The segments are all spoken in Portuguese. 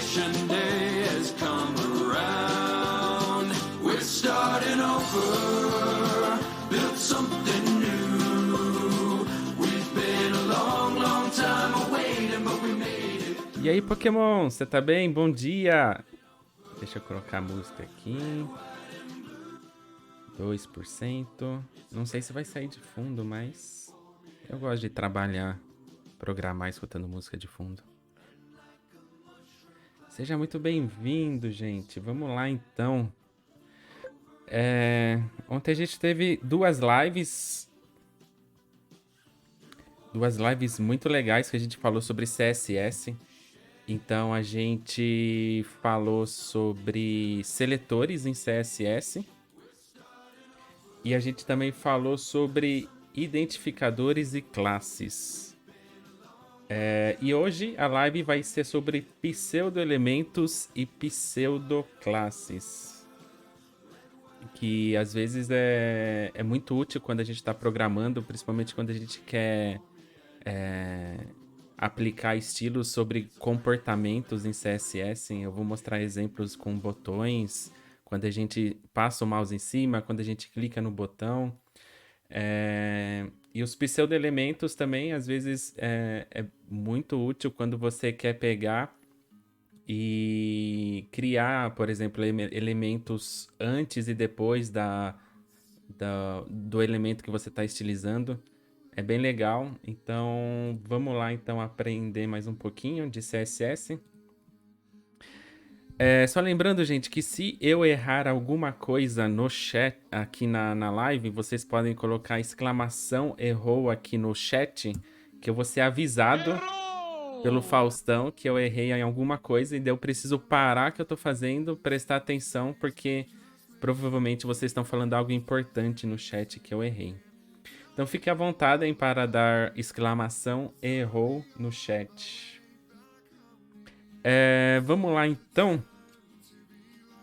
Graduation day has come around. We're starting over, built something new. We've been a long, long time awaiting, but we made it. E aí, Pokémon, você tá bem? Bom dia! Deixa eu colocar a música aqui. 2%. Não sei se vai sair de fundo, mas eu gosto de trabalhar, programar escutando música de fundo. Seja muito bem-vindo, gente. Vamos lá, então. Ontem a gente teve duas lives muito legais que a gente falou sobre CSS. Então a gente falou sobre seletores em CSS e a gente também falou sobre identificadores e classes. E hoje a live vai ser sobre pseudo-elementos e pseudoclasses, que às vezes é muito útil quando a gente está programando, principalmente quando a gente quer aplicar estilos sobre comportamentos em CSS. Eu vou mostrar exemplos com botões, quando a gente passa o mouse em cima, quando a gente clica no botão. E os pseudo-elementos também, às vezes, é muito útil quando você quer pegar e criar, por exemplo, elementos antes e depois do elemento que você está estilizando. É bem legal, então vamos lá então aprender mais um pouquinho de CSS. Só lembrando, gente, que se eu errar alguma coisa no chat, aqui na live, vocês podem colocar exclamação errou aqui no chat, que eu vou ser avisado pelo Faustão que eu errei em alguma coisa e daí eu preciso parar o que eu tô fazendo, prestar atenção, porque provavelmente vocês estão falando algo importante no chat que eu errei. Então fique à vontade para dar exclamação errou no chat. Vamos lá então.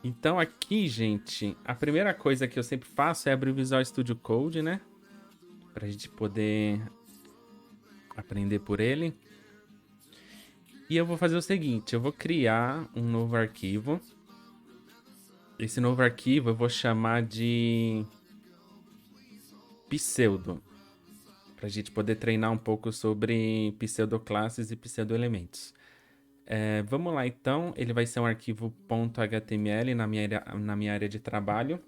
Então aqui, gente, a primeira coisa que eu sempre faço é abrir o Visual Studio Code, né? Pra gente poder aprender por ele. E eu vou fazer o seguinte, eu vou criar um novo arquivo. Esse novo arquivo eu vou chamar de pseudo, para a gente poder treinar um pouco sobre pseudoclasses e pseudoelementos. Vamos lá então, ele vai ser um arquivo .html na minha área de trabalho.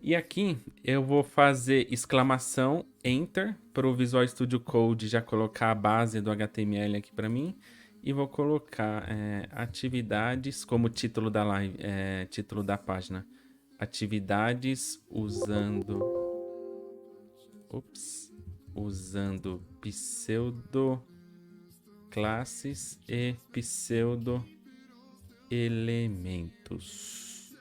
E aqui eu vou fazer exclamação Enter para o Visual Studio Code já colocar a base do HTML aqui para mim. E vou colocar atividades como título da live, título da página. Atividades usando pseudoclasses e pseudoelementos.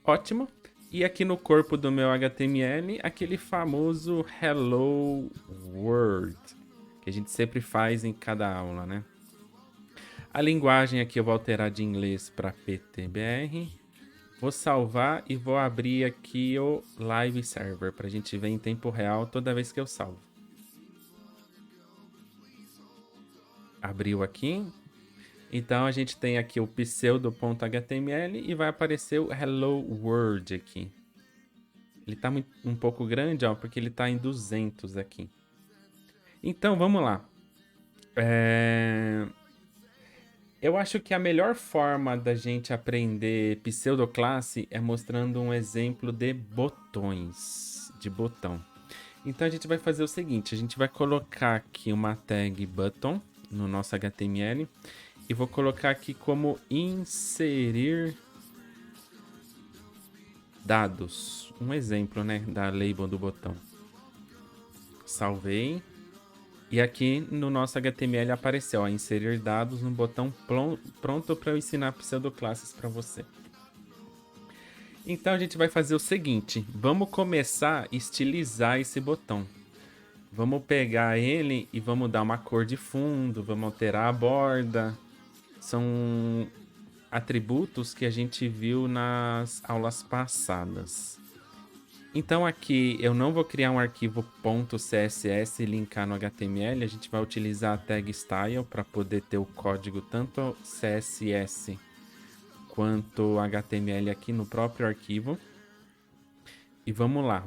Ótimo. E aqui no corpo do meu HTML, aquele famoso Hello World, que a gente sempre faz em cada aula, né? A linguagem aqui eu vou alterar de inglês para PTBR. Vou salvar e vou abrir aqui o Live Server para a gente ver em tempo real toda vez que eu salvo. Abriu aqui. Então a gente tem aqui o pseudo.html e vai aparecer o Hello World aqui. Ele está um pouco grande, ó, porque ele está em 200 aqui. Então vamos lá. Eu acho que a melhor forma da gente aprender pseudoclasse é mostrando um exemplo de botões, de botão. Então a gente vai fazer o seguinte, a gente vai colocar aqui uma tag button no nosso HTML e vou colocar aqui como inserir dados, um exemplo, né, da label do botão. Salvei. E aqui no nosso HTML apareceu, ó, inserir dados no botão pronto para eu ensinar pseudoclasses para você. Então a gente vai fazer o seguinte, vamos começar a estilizar esse botão. Vamos pegar ele e vamos dar uma cor de fundo, vamos alterar a borda. São atributos que a gente viu nas aulas passadas. Então aqui eu não vou criar um arquivo .css e linkar no HTML, a gente vai utilizar a tag style para poder ter o código tanto CSS quanto HTML aqui no próprio arquivo. E vamos lá,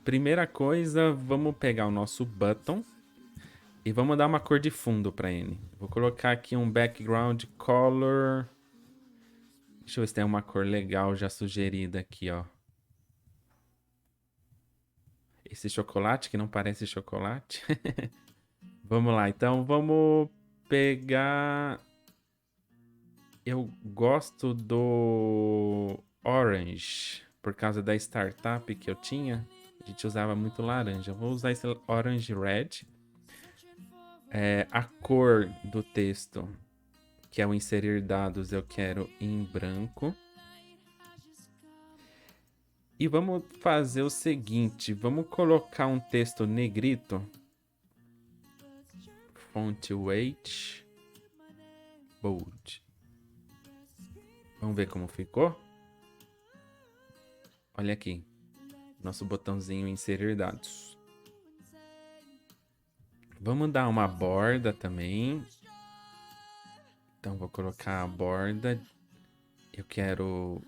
primeira coisa, vamos pegar o nosso button e vamos dar uma cor de fundo para ele. Vou colocar aqui um background color. Deixa eu ver se tem uma cor legal já sugerida aqui, ó. Esse chocolate que não parece chocolate. Vamos lá, então vamos pegar... Eu gosto do orange, por causa da startup que eu tinha. A gente usava muito laranja. Vou usar esse orange red. A cor do texto, que é o inserir dados, eu quero em branco. E vamos fazer o seguinte, vamos colocar um texto negrito. Font weight bold. Vamos ver como ficou? Olha aqui, nosso botãozinho inserir dados. Vamos dar uma borda também. Então vou colocar a borda. Eu quero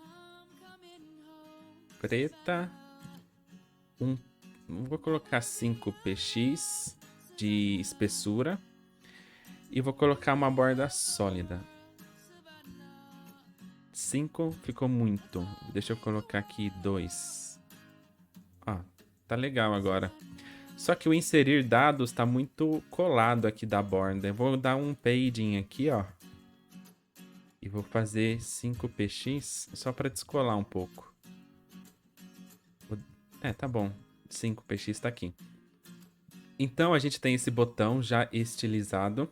preta. Vou colocar 5px de espessura. E vou colocar uma borda sólida. 5 ficou muito. Deixa eu colocar aqui 2. Ó, tá legal agora. Só que o inserir dados tá muito colado aqui da borda. Eu vou dar um padding aqui, ó. E vou fazer 5px só para descolar um pouco. Tá bom. 5px tá aqui. Então a gente tem esse botão já estilizado.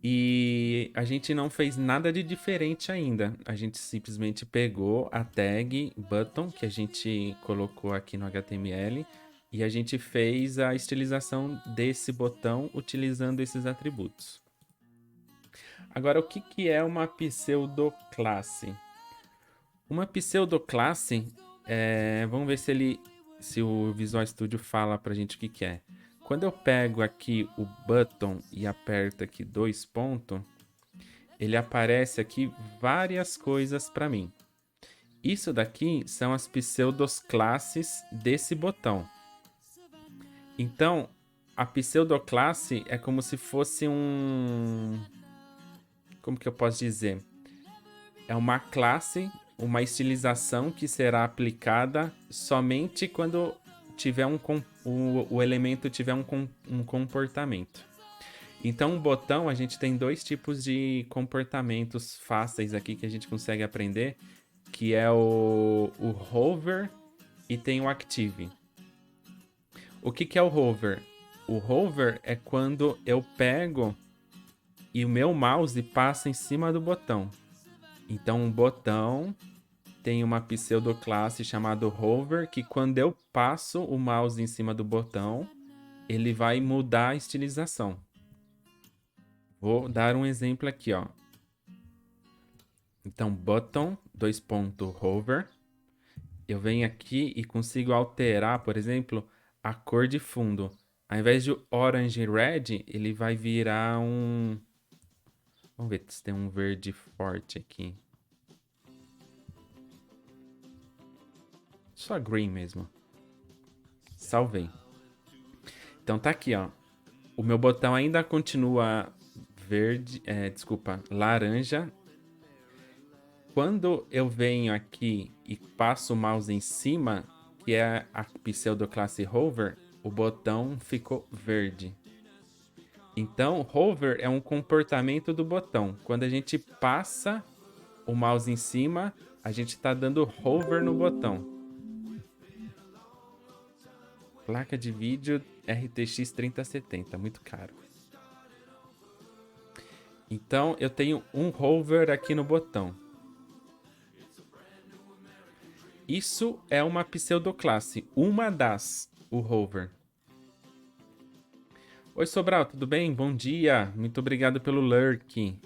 E a gente não fez nada de diferente ainda. A gente simplesmente pegou a tag button que a gente colocou aqui no HTML e a gente fez a estilização desse botão utilizando esses atributos. Agora, o que é uma pseudoclasse? Uma pseudoclasse, vamos ver se o Visual Studio fala pra gente o que é. Quando eu pego aqui o button e aperto aqui 2 pontos, ele aparece aqui várias coisas para mim. Isso daqui são as pseudoclasses desse botão. Então, a pseudoclasse é como se fosse como que eu posso dizer? É uma classe, uma estilização que será aplicada somente quando tiver o elemento tiver um comportamento. Então, o botão, a gente tem dois tipos de comportamentos fáceis aqui que a gente consegue aprender, que é o hover e tem o active. O que é o hover? O hover é quando eu pego e o meu mouse passa em cima do botão. Então, o botão tem uma pseudoclasse chamada hover, que quando eu passo o mouse em cima do botão, ele vai mudar a estilização. Vou dar um exemplo aqui, ó. Então, button, hover. Eu venho aqui e consigo alterar, por exemplo, a cor de fundo. Ao invés de orange e red, ele vai virar um... Vamos ver se tem um verde forte aqui. Só green mesmo. Salvei. Então tá aqui, ó. O meu botão ainda continua laranja. Quando eu venho aqui e passo o mouse em cima, que é a pseudoclasse hover, o botão ficou verde. Então, hover é um comportamento do botão. Quando a gente passa o mouse em cima, a gente está dando hover no botão. Placa de vídeo RTX 3070, muito caro. Então, eu tenho um hover aqui no botão. Isso é uma pseudoclasse, uma das, o hover. Oi, Sobral, tudo bem? Bom dia, muito obrigado pelo lurk.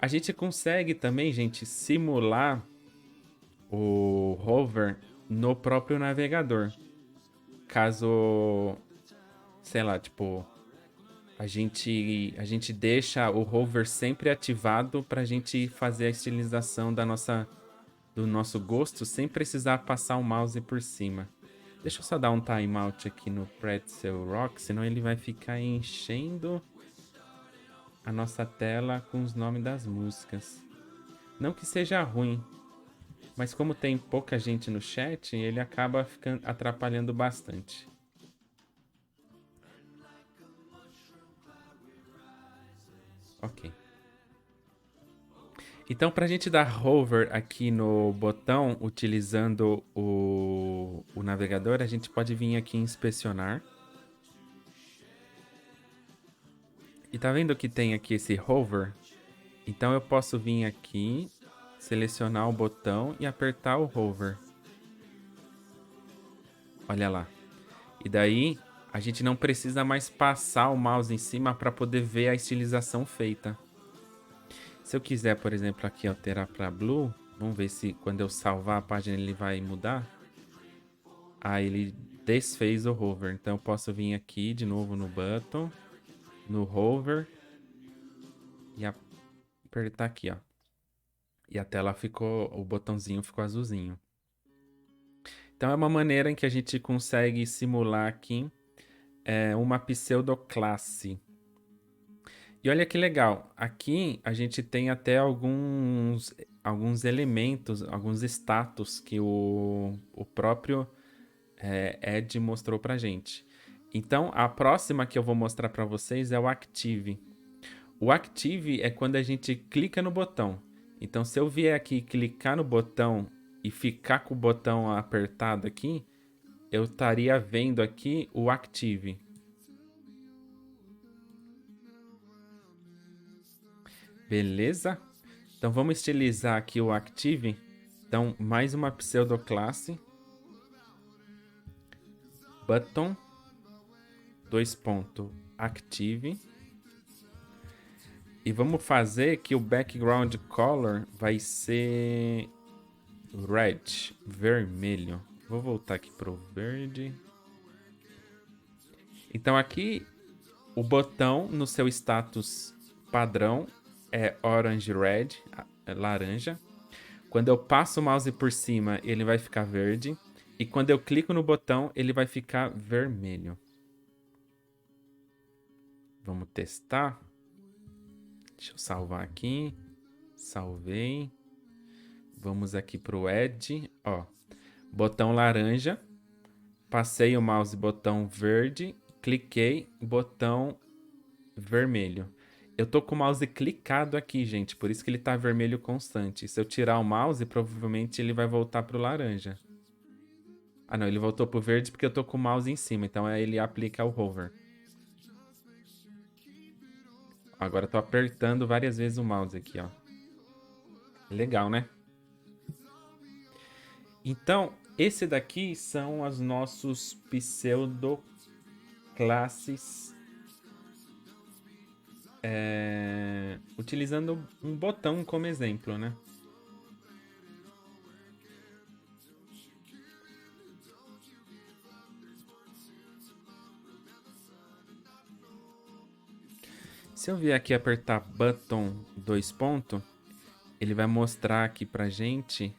A gente consegue também, gente, simular o hover no próprio navegador. Caso, sei lá, tipo, a gente deixa o hover sempre ativado para a gente fazer a estilização do nosso gosto sem precisar passar o mouse por cima. Deixa eu só dar um timeout aqui no Pretzel Rock, senão ele vai ficar enchendo a nossa tela com os nomes das músicas. Não que seja ruim, mas como tem pouca gente no chat, ele acaba ficando atrapalhando bastante. Ok. Então, para a gente dar hover aqui no botão, utilizando o navegador, a gente pode vir aqui em inspecionar. E tá vendo que tem aqui esse hover? Então eu posso vir aqui, selecionar o botão e apertar o hover. Olha lá. E daí a gente não precisa mais passar o mouse em cima para poder ver a estilização feita. Se eu quiser, por exemplo, aqui alterar para blue, vamos ver se quando eu salvar a página ele vai mudar. Ah, ele desfez o hover. Então eu posso vir aqui de novo no button, no hover e apertar aqui, ó. E a tela ficou, o botãozinho ficou azulzinho. Então é uma maneira em que a gente consegue simular aqui uma pseudoclasse. E olha que legal, aqui a gente tem até alguns elementos, alguns status que o próprio Ed mostrou pra gente. Então a próxima que eu vou mostrar para vocês é o Active. O Active é quando a gente clica no botão. Então se eu vier aqui clicar no botão e ficar com o botão apertado aqui, eu estaria vendo aqui o Active. Beleza? Então vamos estilizar aqui o Active. Então mais uma pseudoclasse. Button. Active. E vamos fazer que o background color vai ser red, vermelho. Vou voltar aqui pro verde. Então aqui o botão no seu status padrão é orange red, laranja. Quando eu passo o mouse por cima, ele vai ficar verde. E quando eu clico no botão, ele vai ficar vermelho. Vamos testar. Deixa eu salvar aqui. Salvei. Vamos aqui pro Edge. Ó, botão laranja. Passei o mouse, botão verde. Cliquei, botão vermelho. Eu tô com o mouse clicado aqui, gente. Por isso que ele tá vermelho constante. Se eu tirar o mouse, provavelmente ele vai voltar pro laranja. Ah, não. Ele voltou pro verde porque eu tô com o mouse em cima. Então aí ele aplica o hover. Agora eu tô apertando várias vezes o mouse aqui, ó. Legal, né? Então, esse daqui são os nossos pseudoclasses utilizando um botão como exemplo, né? Se eu vier aqui apertar button 2 pontos, ele vai mostrar aqui pra gente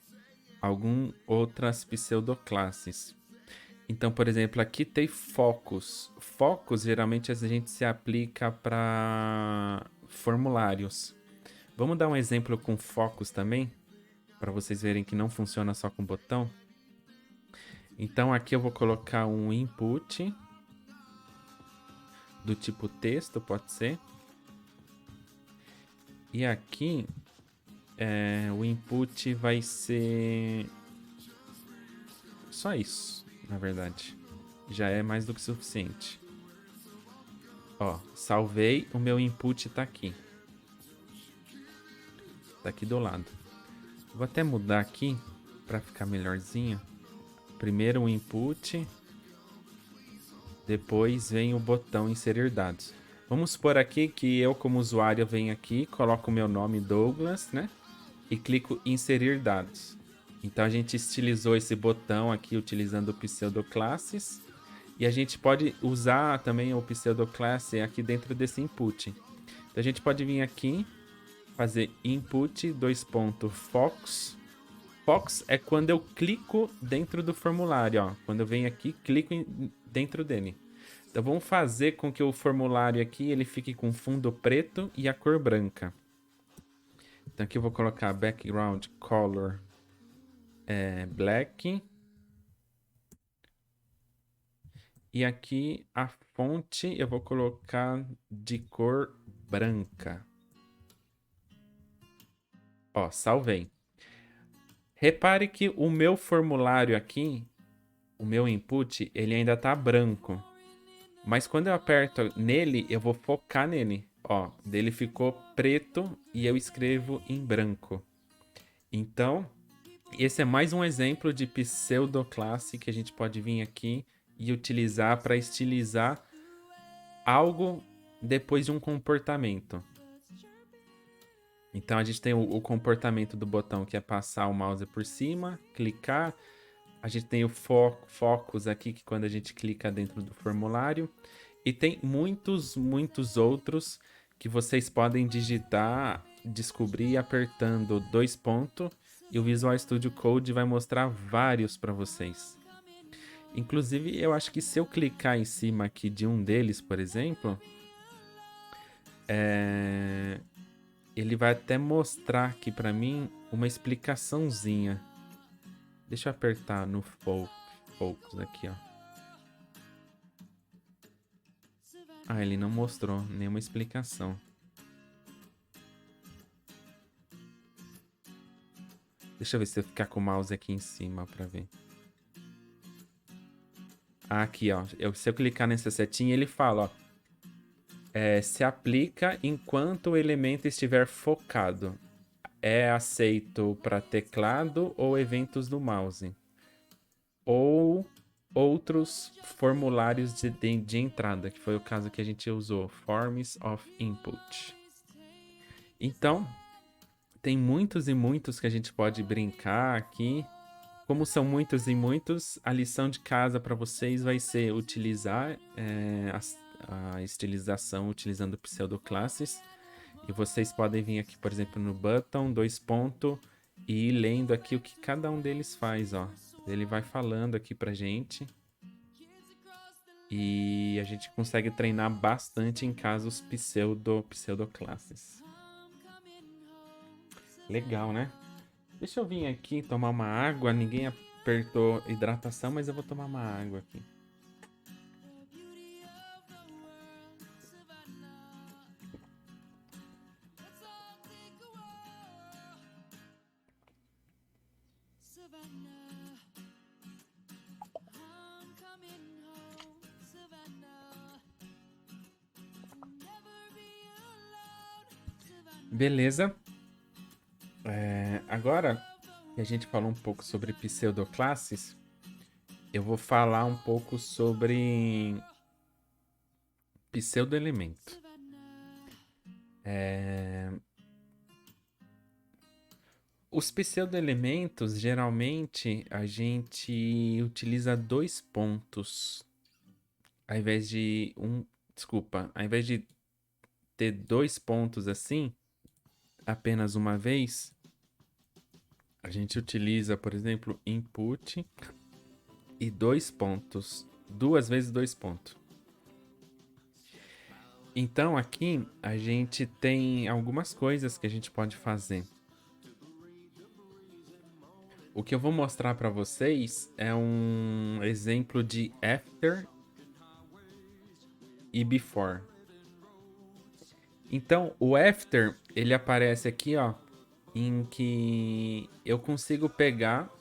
algumas outras pseudoclasses. Então, por exemplo, aqui tem focus. Focus geralmente a gente se aplica para formulários. Vamos dar um exemplo com focus também, para vocês verem que não funciona só com botão. Então aqui eu vou colocar um input do tipo texto, pode ser. E aqui o input vai ser só isso, na verdade. Já é mais do que suficiente. Ó, salvei, o meu input tá aqui. Tá aqui do lado. Vou até mudar aqui para ficar melhorzinho. Primeiro o input, depois vem o botão inserir dados. Vamos supor aqui que eu, como usuário, venho aqui, coloco o meu nome Douglas, né? E clico em inserir dados. Então a gente estilizou esse botão aqui utilizando o pseudoclasses. E a gente pode usar também o pseudoclasse aqui dentro desse input. Então a gente pode vir aqui, fazer input, Fox. Fox é quando eu clico dentro do formulário, ó. Quando eu venho aqui, clico dentro dele. Então vamos fazer com que o formulário aqui ele fique com fundo preto e a cor branca. Então aqui eu vou colocar background color black. E aqui a fonte eu vou colocar de cor branca. Ó, salvei. Repare que o meu formulário aqui, o meu input, ele ainda tá branco. Mas quando eu aperto nele, eu vou focar nele. Ó, dele ficou preto e eu escrevo em branco. Então, esse é mais um exemplo de pseudoclasse que a gente pode vir aqui e utilizar para estilizar algo depois de um comportamento. Então, a gente tem o comportamento do botão, que é passar o mouse por cima, clicar. A gente tem o focus aqui, que quando a gente clica dentro do formulário. E tem muitos outros que vocês podem digitar, descobrir apertando 2 pontos. E o Visual Studio Code vai mostrar vários para vocês. Inclusive, eu acho que se eu clicar em cima aqui de um deles, por exemplo, ele vai até mostrar aqui para mim uma explicaçãozinha. Deixa eu apertar no Focus aqui, ó. Ah, ele não mostrou nenhuma explicação. Deixa eu ver se eu ficar com o mouse aqui em cima pra ver. Ah, aqui, ó. Se eu clicar nessa setinha, ele fala, ó. Se aplica enquanto o elemento estiver focado. É aceito para teclado ou eventos do mouse. Ou outros formulários de entrada, que foi o caso que a gente usou. Forms of Input. Então, tem muitos e muitos que a gente pode brincar aqui. Como são muitos e muitos, a lição de casa para vocês vai ser utilizar a estilização utilizando pseudoclasses. E vocês podem vir aqui, por exemplo, no button, 2 pontos, e ir lendo aqui o que cada um deles faz, ó. Ele vai falando aqui pra gente. E a gente consegue treinar bastante em casos pseudoclasses. Legal, né? Deixa eu vir aqui tomar uma água. Ninguém apertou hidratação, mas eu vou tomar uma água aqui. Beleza. Agora que a gente falou um pouco sobre pseudoclasses, eu vou falar um pouco sobre pseudoelemento. Os pseudoelementos, geralmente, a gente utiliza 2 pontos. Ao invés de ao invés de ter 2 pontos assim, apenas uma vez, a gente utiliza, por exemplo, input e 2 pontos. 2 vezes 2 pontos. Então, aqui, a gente tem algumas coisas que a gente pode fazer. O que eu vou mostrar para vocês é um exemplo de after e before. Então, o after, ele aparece aqui, ó, em que eu consigo pegar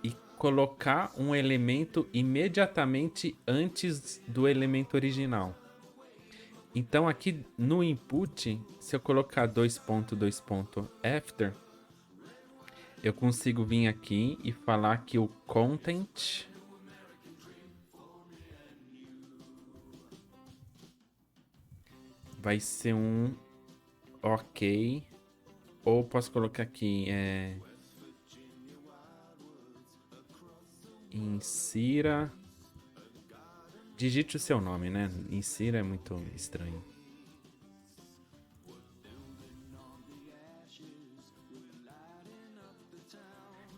e colocar um elemento imediatamente antes do elemento original. Então, aqui no input, se eu colocar 2 pontos after, eu consigo vir aqui e falar que o content vai ser um ok. Ou posso colocar aqui, insira. Digite o seu nome, né? Insira é muito estranho.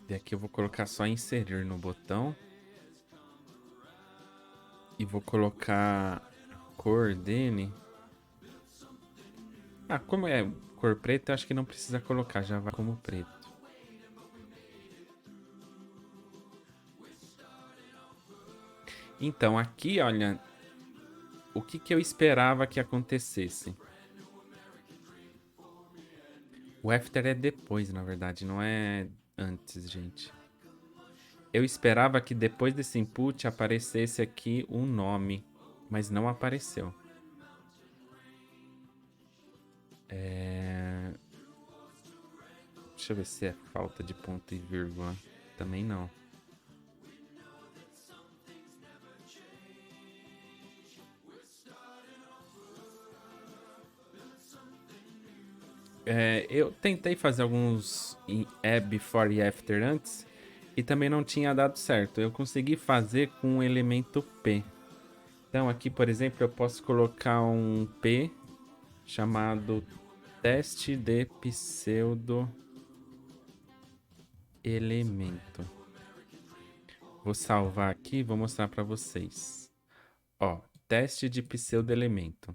E aqui eu vou colocar só inserir no botão. E vou colocar cor dele. Ah, como é cor preta, acho que não precisa colocar, já vai como preto. Então, aqui, olha, o que eu esperava que acontecesse. O after é depois, na verdade, não é antes, gente. Eu esperava que depois desse input aparecesse aqui um nome, mas não apareceu. Deixa eu ver se é falta de ponto e vírgula. Também não. Eu tentei fazer alguns before e after antes e também não tinha dado certo. Eu consegui fazer com o elemento P. Então aqui, por exemplo, eu posso colocar um P chamado teste de pseudo elemento. Vou salvar aqui e vou mostrar para vocês. Ó, teste de pseudo elemento.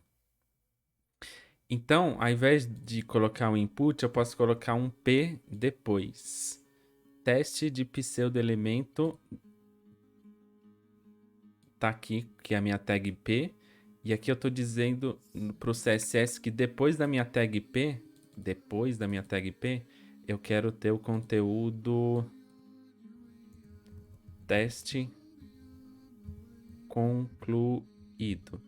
Então, ao invés de colocar um input, eu posso colocar um P depois. Teste de pseudo-elemento. Tá aqui, que é a minha tag P. E aqui eu tô dizendo pro CSS que depois da minha tag P, eu quero ter o conteúdo teste concluído.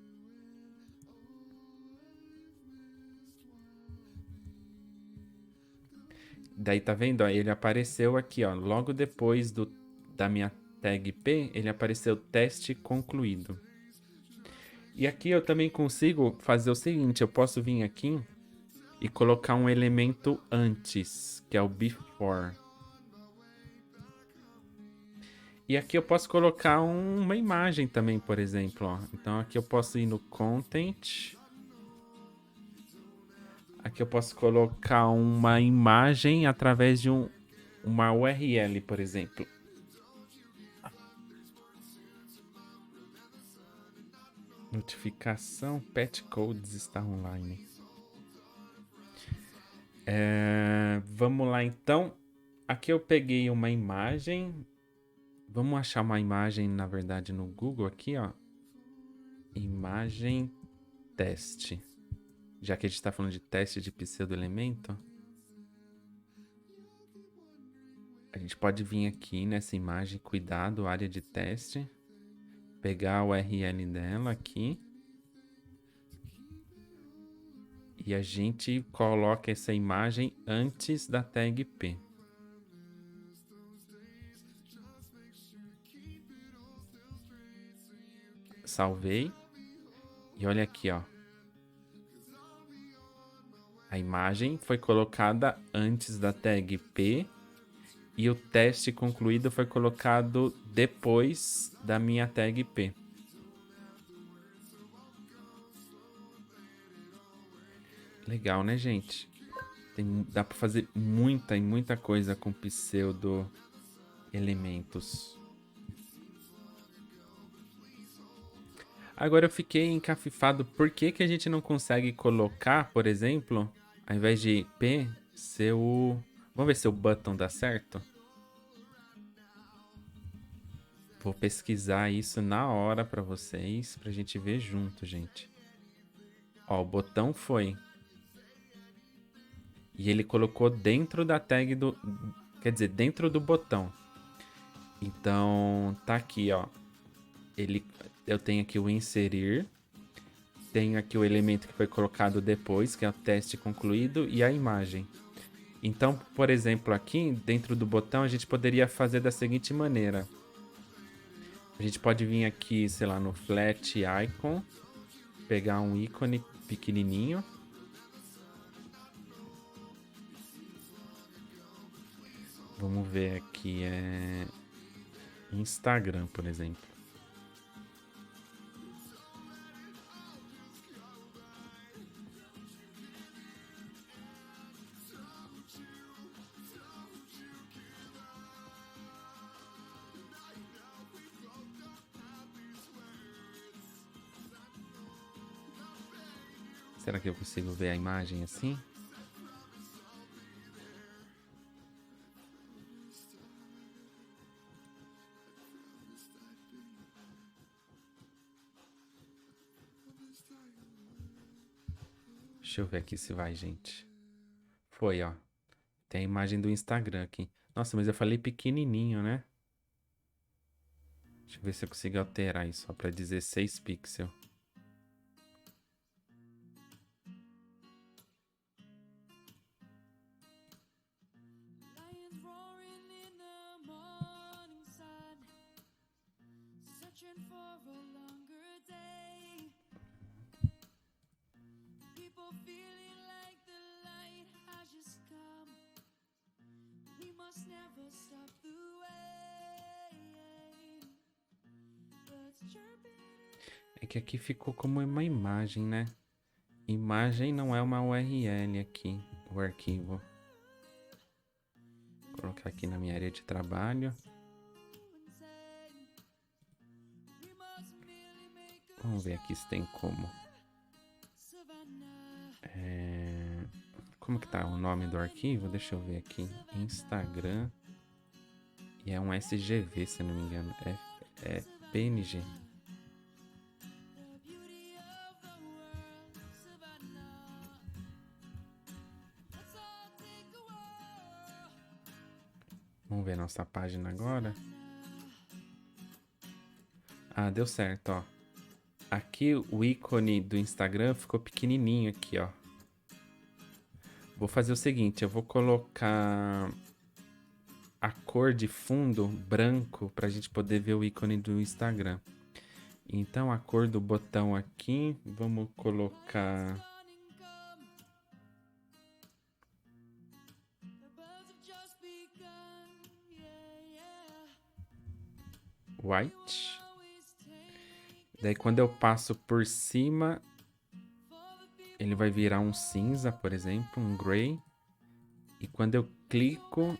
Daí tá vendo? Ó, ele apareceu aqui, ó, logo depois da minha tag P, ele apareceu teste concluído. E aqui eu também consigo fazer o seguinte, eu posso vir aqui e colocar um elemento antes, que é o before. E aqui eu posso colocar uma imagem também, por exemplo, ó. Então aqui eu posso ir no content. Aqui eu posso colocar uma imagem através de uma URL, por exemplo. Notificação, patch codes está online. Vamos lá então. Aqui eu peguei uma imagem. Vamos achar uma imagem, na verdade, no Google aqui, ó. Imagem teste. Já que a gente está falando de teste de pseudo-elemento, a gente pode vir aqui nessa imagem, cuidado, área de teste, pegar a URL dela aqui e a gente coloca essa imagem antes da tag P. Salvei e olha aqui, ó. A imagem foi colocada antes da tag P e o teste concluído foi colocado depois da minha tag P. Legal, né, gente? Dá para fazer muita coisa com pseudo elementos. Agora eu fiquei encafifado. Por que a gente não consegue colocar, por exemplo, ao invés de P, ser o... Vamos ver se o button dá certo? Vou pesquisar isso na hora para vocês, pra gente ver junto, gente. Ó, o botão foi. E ele colocou dentro da tag do... Quer dizer, dentro do botão. Então, tá aqui, ó. Eu tenho aqui o inserir. Tenho aqui o elemento que foi colocado depois, que é o teste concluído, e a imagem. Então, por exemplo, aqui dentro do botão, a gente poderia fazer da seguinte maneira. A gente pode vir aqui, sei lá, no flat icon, pegar um ícone, pequenininho. Vamos ver aqui, Instagram, por exemplo. Será que eu consigo ver a imagem assim? Deixa eu ver aqui se vai, gente. Foi, ó. Tem a imagem do Instagram aqui. Nossa, mas eu falei pequenininho, né? Deixa eu ver se eu consigo alterar isso, ó, pra 16 pixels. Lions roaring in the morning sun, searching for a longer day. People feeling like the light has just come. We must never stop the way. Birds chirping. É que aqui ficou como uma imagem, né? Imagem não é uma URL aqui, o arquivo. Vou colocar aqui na minha área de trabalho. Vamos ver aqui se tem como. Como que tá o nome do arquivo? Deixa eu ver aqui. Instagram. E é um SGV, se não me engano. É PNG. Vamos ver nossa página agora. Ah, deu certo, ó. Aqui o ícone do Instagram ficou pequenininho aqui, ó. Vou fazer o seguinte, eu vou colocar a cor de fundo branco pra gente poder ver o ícone do Instagram. Então a cor do botão aqui, vamos colocar white. Daí quando eu passo por cima, ele vai virar um cinza, por exemplo, um gray. E quando eu clico,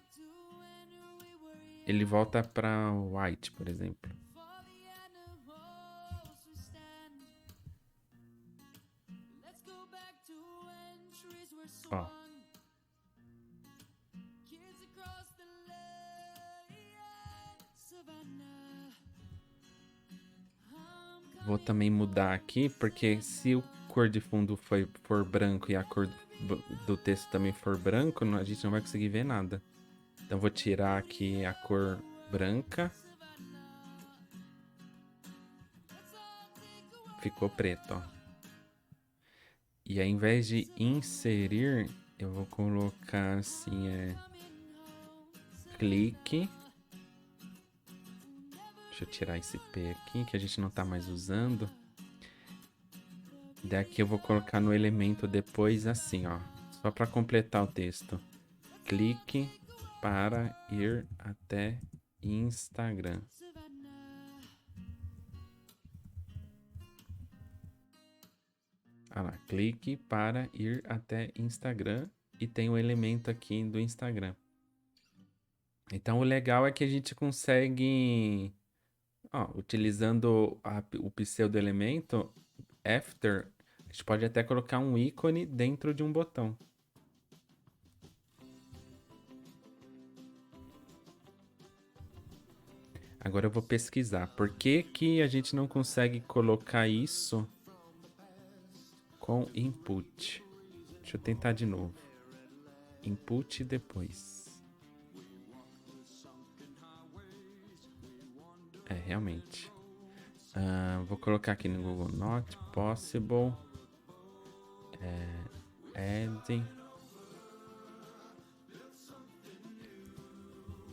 ele volta para white, por exemplo. Ó. Vou também mudar aqui, porque se o cor de fundo for branco e a cor do texto também for branco, a gente não vai conseguir ver nada. Então vou tirar aqui a cor branca. Ficou preto, ó. E ao invés de inserir, eu vou colocar assim, clique. Deixa eu tirar esse P aqui, que a gente não tá mais usando. Daqui eu vou colocar no elemento depois assim, ó. Só para completar o texto. Clique para ir até Instagram. Ah lá, clique para ir até Instagram. E tem o elemento aqui do Instagram. Então o legal é que a gente consegue, ó, utilizando o pseudo elemento after, a gente pode até colocar um ícone dentro de um botão. Agora eu vou pesquisar. Por que que a gente não consegue colocar isso com input? Deixa eu tentar de novo. Input depois. É, realmente. Vou colocar aqui no Google Not Possible. Add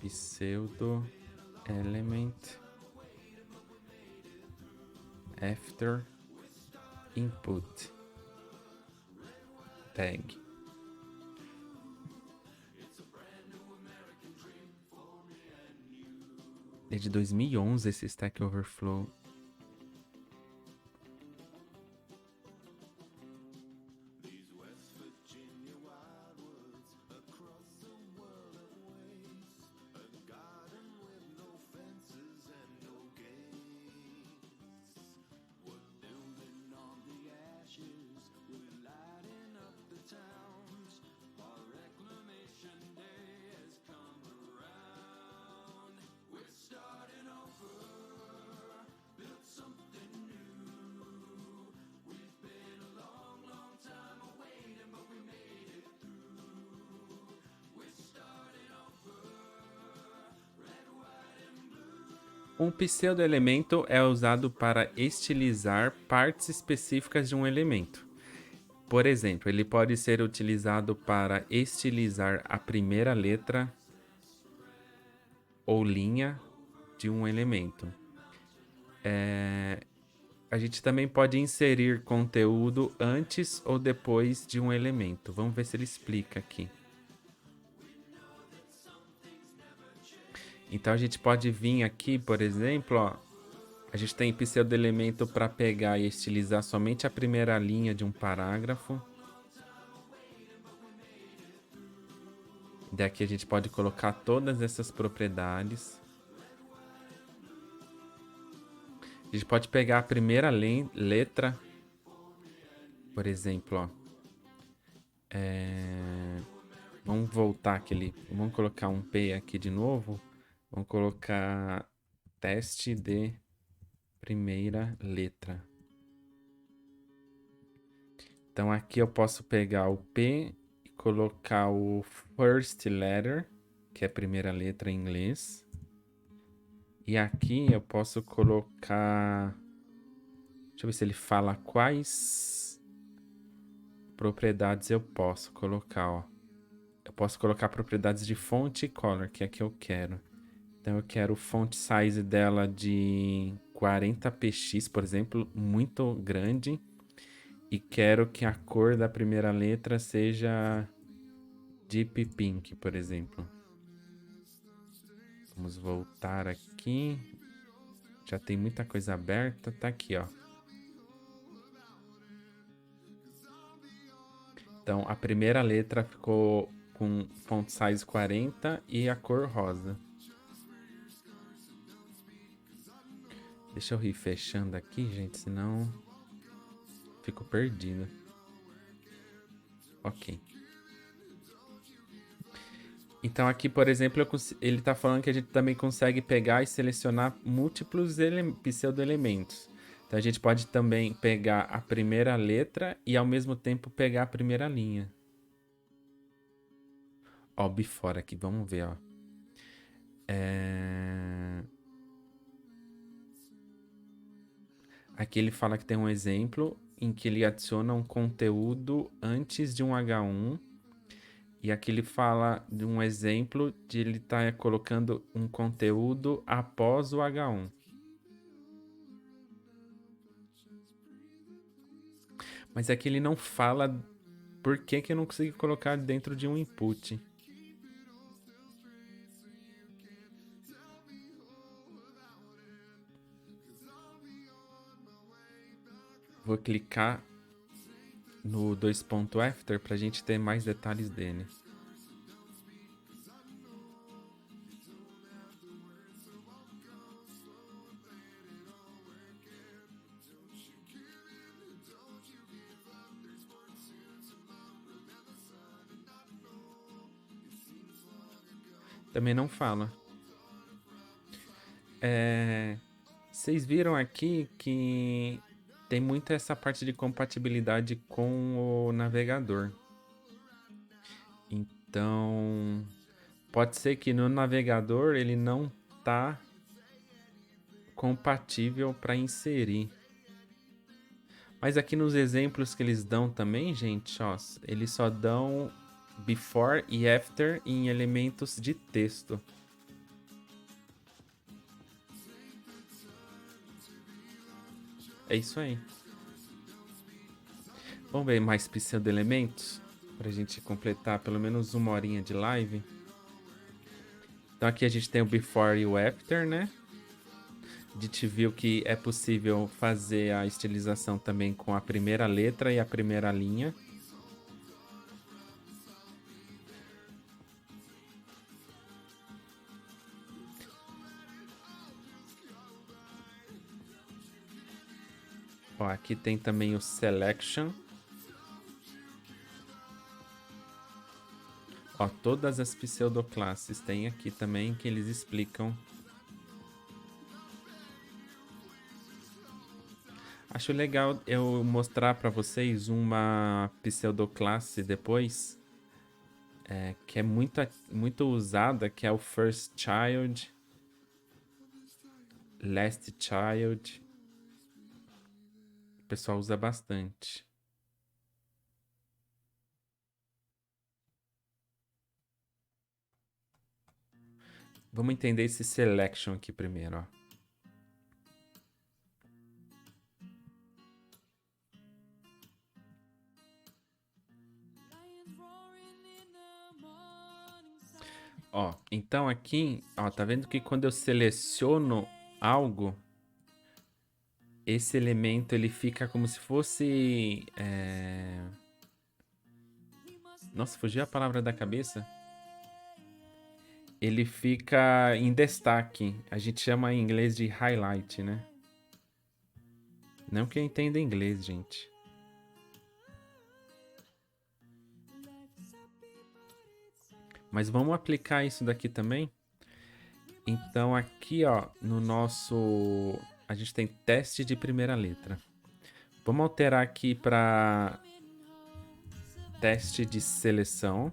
pseudo element after input. JPEG. É de 2011 esse Stack Overflow. Um pseudoelemento é usado para estilizar partes específicas de um elemento. Por exemplo, ele pode ser utilizado para estilizar a primeira letra ou linha de um elemento. A gente também pode inserir conteúdo antes ou depois de um elemento. Vamos ver se ele explica aqui. Então a gente pode vir aqui, por exemplo, ó, a gente tem pseudoelemento para pegar e estilizar somente a primeira linha de um parágrafo. Daqui a gente pode colocar todas essas propriedades. A gente pode pegar a primeira letra, por exemplo, ó. Vamos voltar aquele, vamos colocar um P aqui de novo. Vamos colocar teste de primeira letra. Então aqui eu posso pegar o P e colocar o first letter, que é a primeira letra em inglês. E aqui eu posso colocar... Deixa eu ver se ele fala quais propriedades eu posso colocar, ó. Eu posso colocar propriedades de fonte e color, que é a que eu quero. Então eu quero o font size dela de 40 px, por exemplo, muito grande. E quero que a cor da primeira letra seja Deep Pink, por exemplo. Vamos voltar aqui. Já tem muita coisa aberta. Tá aqui, ó. Então, a primeira letra ficou com font size 40 e a cor rosa. Deixa eu ir fechando aqui, gente, senão fico perdido. Ok. Então aqui, por exemplo, ele está falando que a gente também consegue pegar e selecionar múltiplos pseudoelementos. Então a gente pode também pegar a primeira letra e ao mesmo tempo pegar a primeira linha. Ó, before aqui, vamos ver, ó. Aqui ele fala que tem um exemplo em que ele adiciona um conteúdo antes de um H1. E aqui ele fala de um exemplo de ele estar colocando um conteúdo após o H1. Mas aqui ele não fala por que eu não consigo colocar dentro de um input. Vou clicar no 2.after para a gente ter mais detalhes dele. Também não fala. Vocês viram aqui que tem muito essa parte de compatibilidade com o navegador. Então, pode ser que no navegador ele não tá compatível para inserir. Mas aqui nos exemplos que eles dão também, gente, ó, eles só dão before e after em elementos de texto. É isso aí. Vamos ver mais pseudoelementos? Pra gente completar pelo menos uma horinha de live. Então aqui a gente tem o before e o after, né? A gente viu que é possível fazer a estilização também com a primeira letra e a primeira linha. Ó, aqui tem também o selection. Ó, todas as pseudoclasses tem aqui também que eles explicam. Acho legal eu mostrar para vocês uma pseudoclasse depois, que é muito usada, que é o First Child, Last Child. O pessoal usa bastante. Vamos entender esse selection aqui primeiro, ó. Ó, então aqui, ó, tá vendo que quando eu seleciono algo, esse elemento ele fica como se fosse... Nossa, fugiu a palavra da cabeça. Ele fica em destaque. A gente chama em inglês de highlight, né? Não que eu entenda inglês, gente. Mas vamos aplicar isso daqui também? Então aqui, ó, no nosso... A gente tem teste de primeira letra. Vamos alterar aqui para teste de seleção.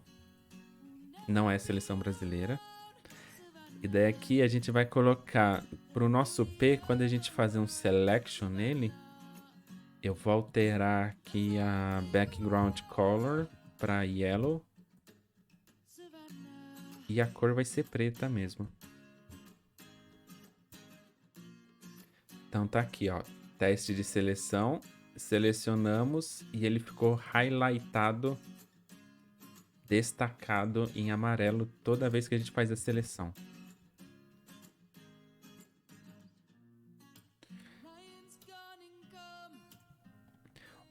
Não é seleção brasileira. E daí aqui a gente vai colocar para o nosso P, quando a gente fazer um selection nele, eu vou alterar aqui a background color para yellow. E a cor vai ser preta mesmo. Então tá aqui, ó, teste de seleção, selecionamos e ele ficou highlightado, destacado em amarelo toda vez que a gente faz a seleção.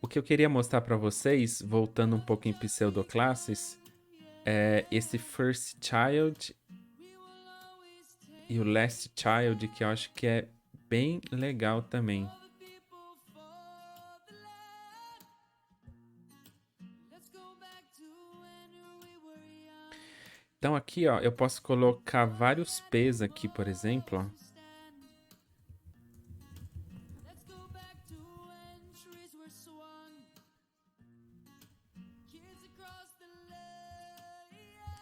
O que eu queria mostrar para vocês, voltando um pouco em pseudoclasses, é esse First Child e o Last Child, que eu acho que é bem legal também. Então aqui, ó, eu posso colocar vários P's aqui, por exemplo, ó.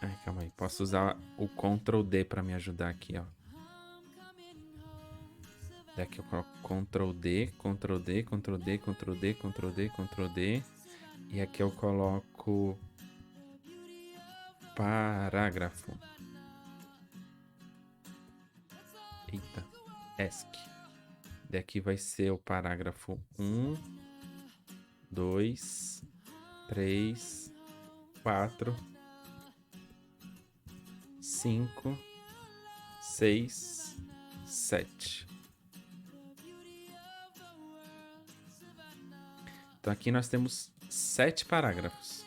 Ai, calma aí, posso usar o Ctrl D para me ajudar aqui, ó. Daqui eu coloco Ctrl D, Ctrl D, Ctrl D, Ctrl D, Ctrl D, Ctrl D. E aqui eu coloco parágrafo. Eita, ESC. Daqui vai ser o parágrafo 1, 2, 3, 4, 5, 6, 7. Então aqui nós temos 7 parágrafos.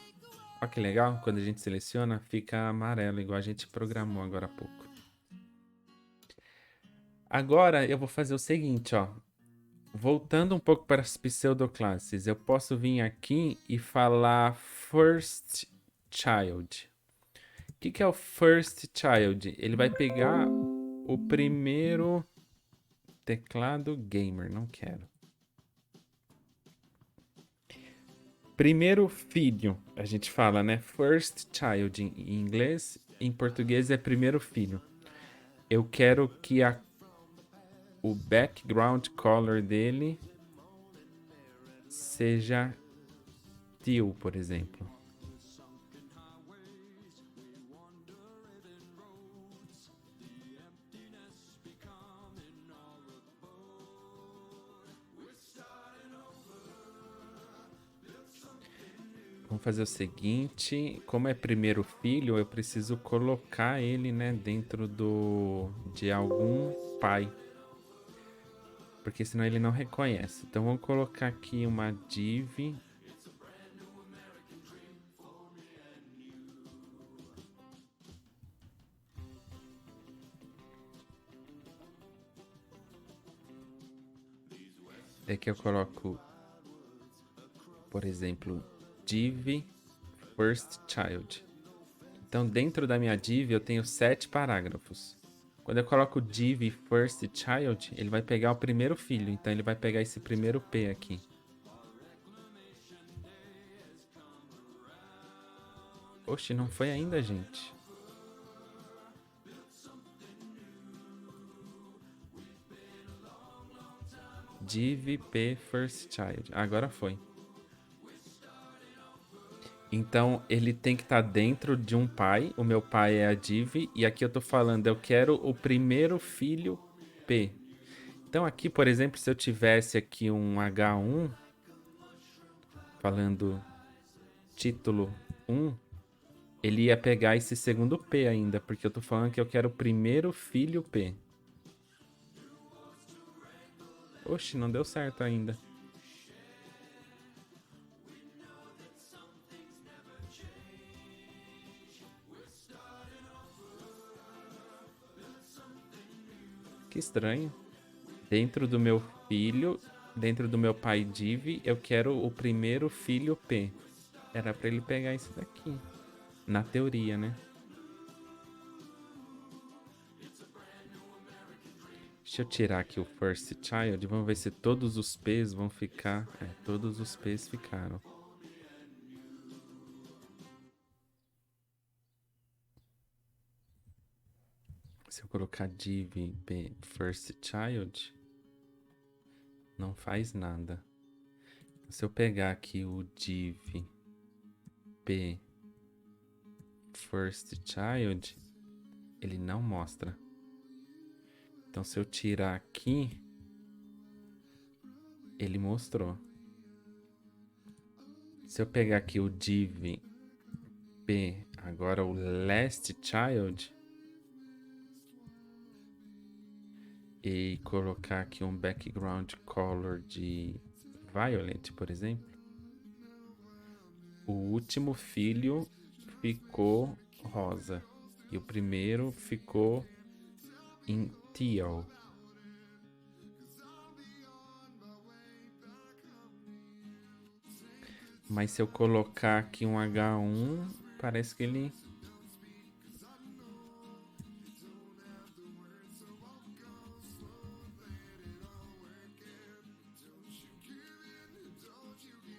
Olha que legal, quando a gente seleciona, fica amarelo, igual a gente programou agora há pouco. Agora eu vou fazer o seguinte, ó. Voltando um pouco para as pseudoclasses, eu posso vir aqui e falar First Child. O que é o First Child? Ele vai pegar o primeiro teclado gamer, não quero. Primeiro filho, a gente fala, né? First child em inglês, em português é primeiro filho. Eu quero que o background color dele seja teal, por exemplo. Vamos fazer o seguinte, como é primeiro filho, eu preciso colocar ele, né, dentro de algum pai. Porque senão ele não reconhece. Então vamos colocar aqui uma div. Daqui eu coloco, por exemplo, div first child. Então dentro da minha div eu tenho 7 parágrafos. Quando eu coloco div first child, ele vai pegar o primeiro filho. Então ele vai pegar esse primeiro P aqui. Oxe, não foi ainda, gente. Div P first child. Agora foi. Então ele tem que estar dentro de um pai. O meu pai é a div. E aqui eu tô falando, eu quero o primeiro filho P. Então aqui, por exemplo, se eu tivesse aqui um H1 falando título 1, ele ia pegar esse segundo P ainda, porque eu tô falando que eu quero o primeiro filho P. Oxe, não deu certo ainda. Que estranho. Dentro do meu filho, dentro do meu pai div, eu quero o primeiro filho P. Era pra ele pegar isso daqui. Na teoria, né? Deixa eu tirar aqui o first child. Vamos ver se todos os P's vão ficar. É, todos os P's ficaram. Se eu colocar div P first child, não faz nada. Se eu pegar aqui o div P first child, ele não mostra. Então se eu tirar aqui, ele mostrou. Se eu pegar aqui o div P, agora o last child, e colocar aqui um background color de violet, por exemplo, o último filho ficou rosa e o primeiro ficou em teal. Mas se eu colocar aqui um H1, parece que ele...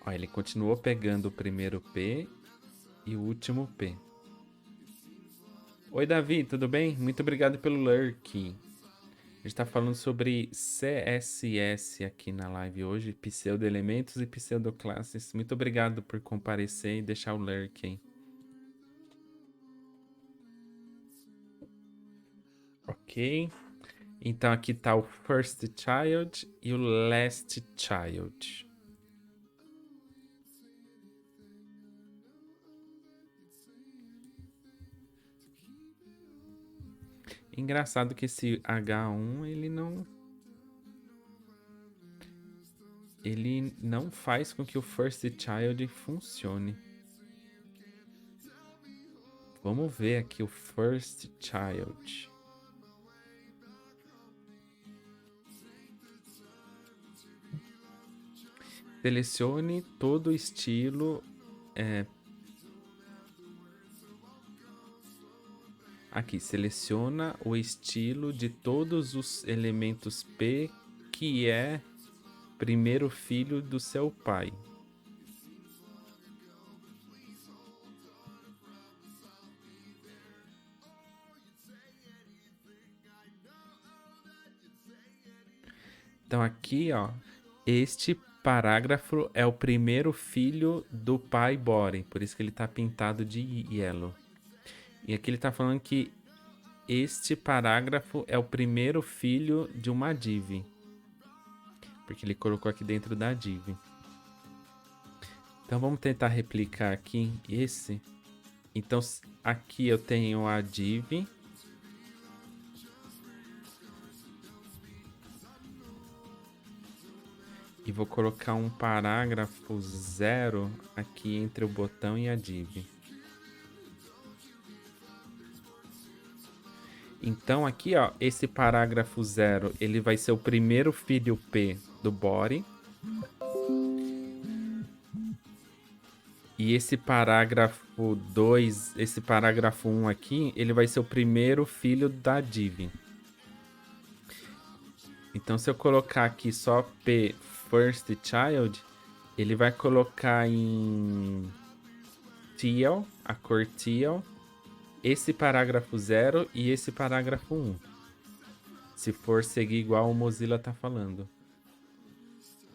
Ó, ele continuou pegando o primeiro P e o último P. Oi, Davi, tudo bem? Muito obrigado pelo lurk. A gente tá falando sobre CSS aqui na live hoje, pseudo-elementos e pseudo-classes. Muito obrigado por comparecer e deixar o lurk aí. Ok. Então aqui tá o first child e o last child. Engraçado que esse H1 ele não faz com que o first child funcione. Vamos ver aqui o first child. Selecione todo o estilo. Aqui, seleciona o estilo de todos os elementos P que é primeiro filho do seu pai. Então aqui, ó, este parágrafo é o primeiro filho do pai body, por isso que ele tá pintado de yellow. E aqui ele tá falando que este parágrafo é o primeiro filho de uma div, porque ele colocou aqui dentro da div. Então vamos tentar replicar aqui esse. Então aqui eu tenho a div. E vou colocar um parágrafo 0 aqui entre o botão e a div. Então aqui, ó, esse parágrafo 0, ele vai ser o primeiro filho P do body. E esse parágrafo 2, esse parágrafo 1 aqui, ele vai ser o primeiro filho da div. Então se eu colocar aqui só P first child, ele vai colocar em teal, a cor teal, esse parágrafo 0 e esse parágrafo 1. Se for seguir igual o Mozilla tá falando.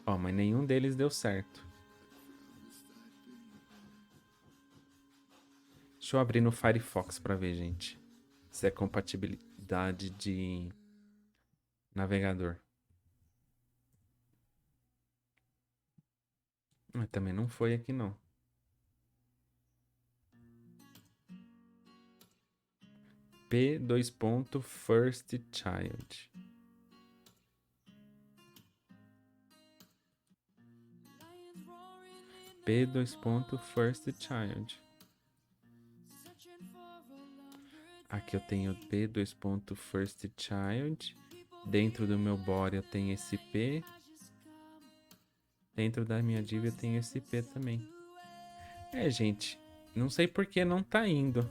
Ó, mas nenhum deles deu certo. Deixa eu abrir no Firefox para ver, gente. Se é compatibilidade de navegador. Mas também não foi aqui, não. P first child. P first child. Aqui eu tenho P first child. Dentro do meu body eu tenho esse P. Dentro da minha div eu tenho esse P também. É, gente, não sei por que não tá indo.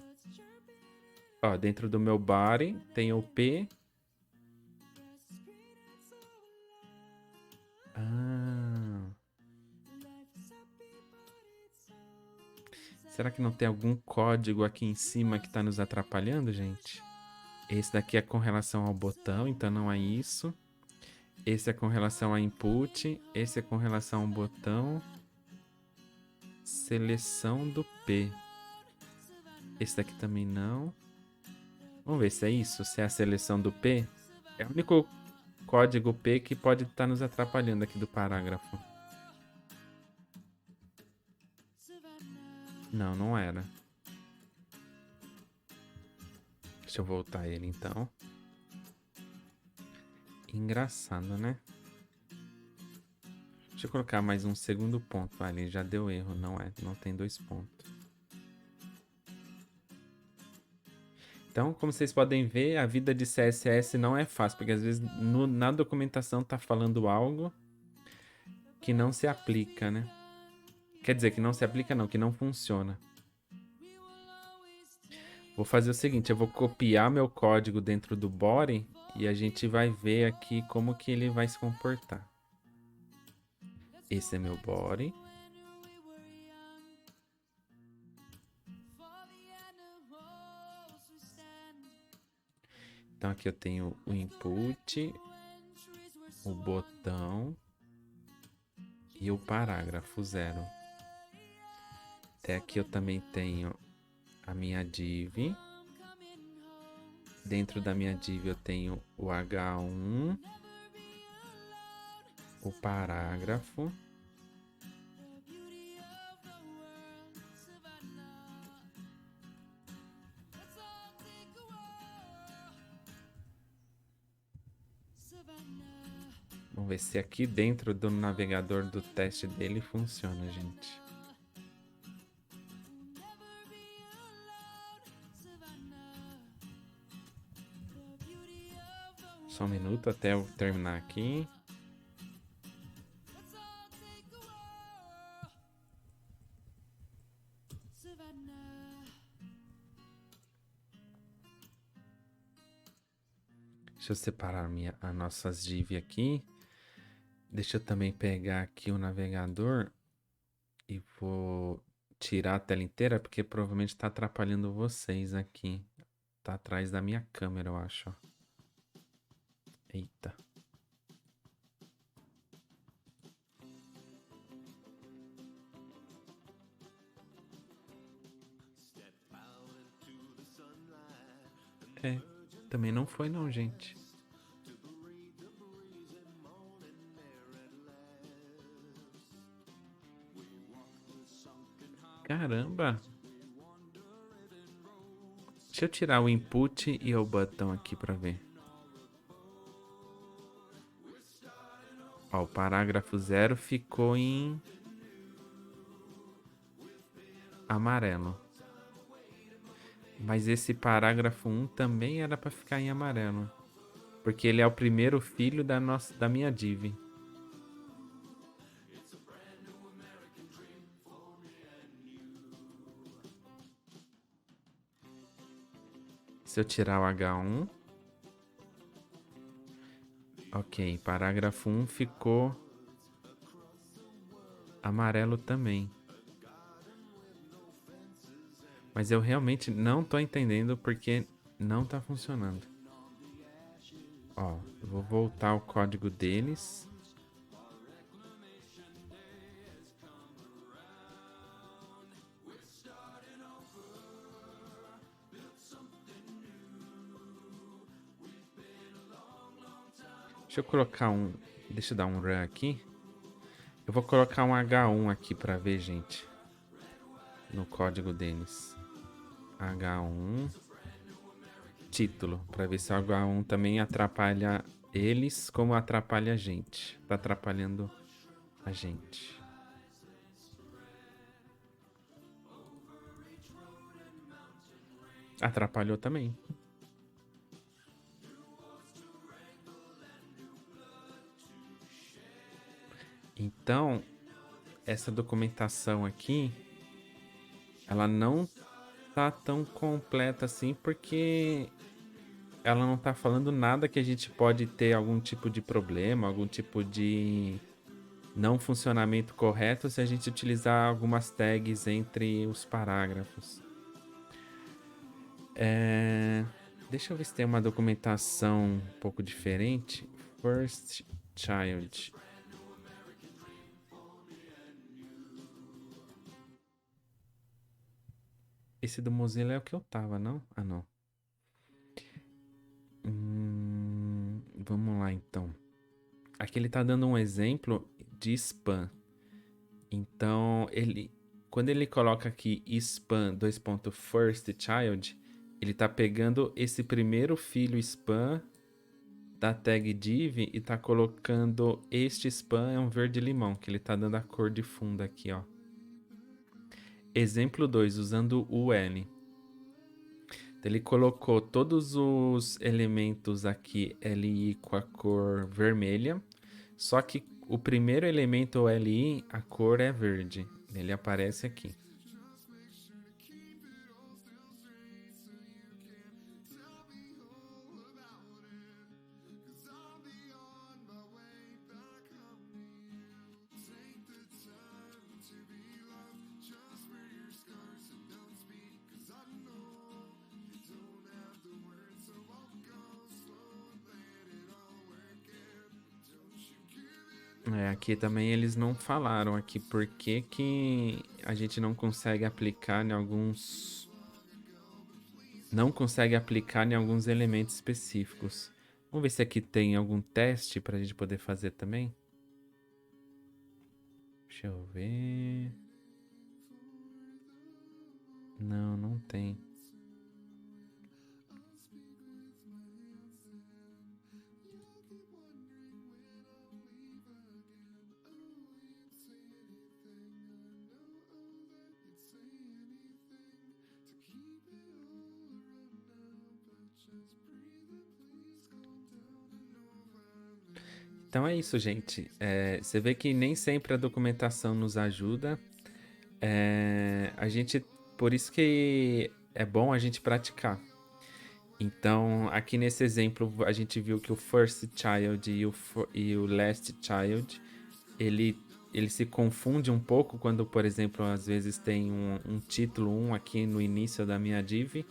Ó, dentro do meu body tem o P. Ah. Será que não tem algum código aqui em cima que tá nos atrapalhando, gente? Esse daqui é com relação ao botão, então não é isso. Esse é com relação a input. Esse é com relação ao botão. Seleção do P. Esse daqui também não. Vamos ver se é isso, se é a seleção do P. É o único código P que pode estar nos atrapalhando aqui do parágrafo. Não, não era. Deixa eu voltar ele então. Engraçado, né? Deixa eu colocar mais um segundo ponto. Ali já deu erro, não tem 2 pontos. Então, como vocês podem ver, a vida de CSS não é fácil, porque às vezes na documentação tá falando algo que não se aplica, né? Quer dizer, que não se aplica não, que não funciona. Vou fazer o seguinte, eu vou copiar meu código dentro do body e a gente vai ver aqui como que ele vai se comportar. Esse é meu body. Então aqui eu tenho o input, o botão e o parágrafo 0. Até aqui eu também tenho a minha div. Dentro da minha div eu tenho o H1, o parágrafo. Vamos ver se aqui dentro do navegador do teste dele funciona, gente. Só um minuto até eu terminar aqui. Deixa eu separar as nossas div aqui. Deixa eu também pegar aqui o navegador e vou tirar a tela inteira, porque provavelmente está atrapalhando vocês aqui. Tá atrás da minha câmera, eu acho. Eita. É, também não foi não, gente. Caramba! Deixa eu tirar o input e o botão aqui pra ver. Ó, o parágrafo 0 ficou em amarelo. Mas esse parágrafo 1 também era pra ficar em amarelo. Porque ele é o primeiro filho da minha div. Se eu tirar o H1. Ok, parágrafo 1 ficou amarelo também. Mas eu realmente não tô entendendo porque não tá funcionando. Ó, eu vou voltar ao código deles. Deixa eu colocar um... Deixa eu dar um run aqui. Eu vou colocar um H1 aqui pra ver, gente. No código deles. H1. Título. Pra ver se o H1 também atrapalha eles como atrapalha a gente. Tá atrapalhando a gente. Atrapalhou também. Então, essa documentação aqui, ela não tá tão completa assim, porque ela não tá falando nada que a gente pode ter algum tipo de problema, algum tipo de não funcionamento correto se a gente utilizar algumas tags entre os parágrafos. Deixa eu ver se tem uma documentação um pouco diferente. First Child. Esse do Mozilla é o que eu tava, não? Ah, não. Vamos lá, então. Aqui ele tá dando um exemplo de spam. Então, quando ele coloca aqui spam first child, ele tá pegando esse primeiro filho spam da tag div e tá colocando este spam é um verde-limão, que ele tá dando a cor de fundo aqui, ó. Exemplo 2, usando o L. Ele colocou todos os elementos aqui LI com a cor vermelha, só que o primeiro elemento LI, a cor é verde. Ele aparece aqui. Aqui também eles não falaram aqui por que a gente não consegue aplicar em alguns... Não consegue aplicar em alguns elementos específicos. Vamos ver se aqui tem algum teste pra gente poder fazer também. Deixa eu ver... Não, não tem. Então é isso, gente. Você vê que nem sempre a documentação nos ajuda. Por isso que é bom a gente praticar. Então, aqui nesse exemplo, a gente viu que o first child e o last child, ele se confunde um pouco quando, por exemplo, às vezes tem um título 1 aqui no início da minha div.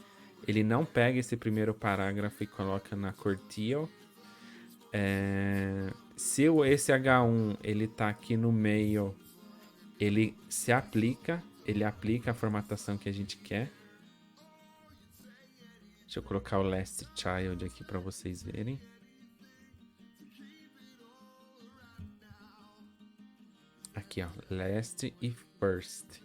Ele não pega esse primeiro parágrafo e coloca na cor teal. Se esse H1 ele tá aqui no meio, ele aplica a formatação que a gente quer. Deixa eu colocar o last child aqui para vocês verem. Aqui, ó, last e first.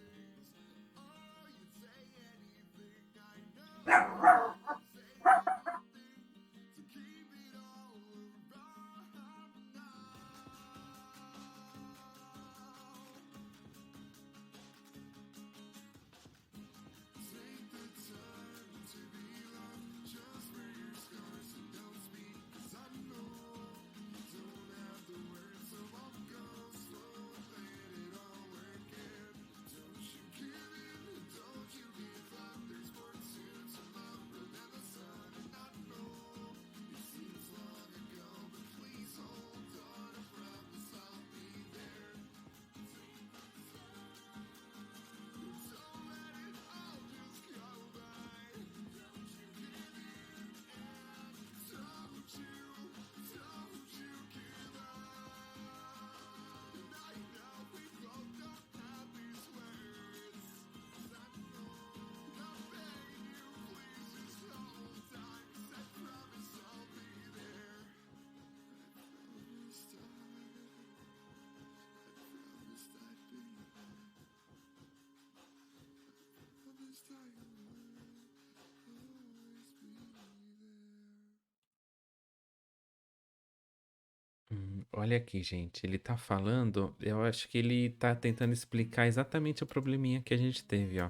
Olha aqui, gente, ele tá falando, eu acho que ele tá tentando explicar exatamente o probleminha que a gente teve, ó.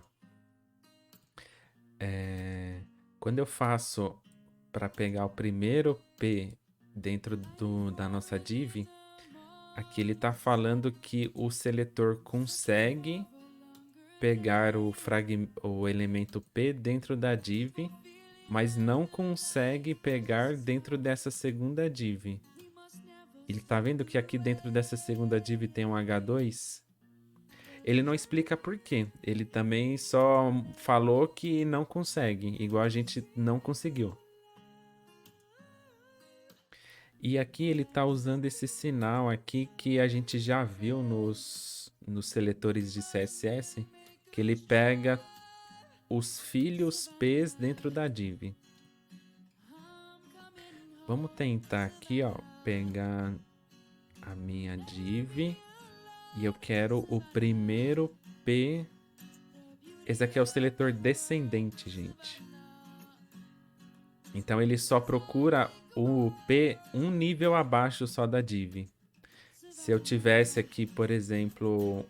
Quando eu faço para pegar o primeiro P dentro da nossa div, aqui ele tá falando que o seletor consegue pegar o elemento P dentro da div, mas não consegue pegar dentro dessa segunda div. Ele tá vendo que aqui dentro dessa segunda div tem um H2? Ele não explica por quê. Ele também só falou que não consegue, igual a gente não conseguiu. E aqui ele tá usando esse sinal aqui que a gente já viu nos seletores de CSS, que ele pega os filhos P's dentro da div. Vamos tentar aqui, ó, pegar a minha div e eu quero o primeiro P. Esse aqui é o seletor descendente, gente. Então ele só procura o P um nível abaixo só da div. Se eu tivesse aqui, por exemplo,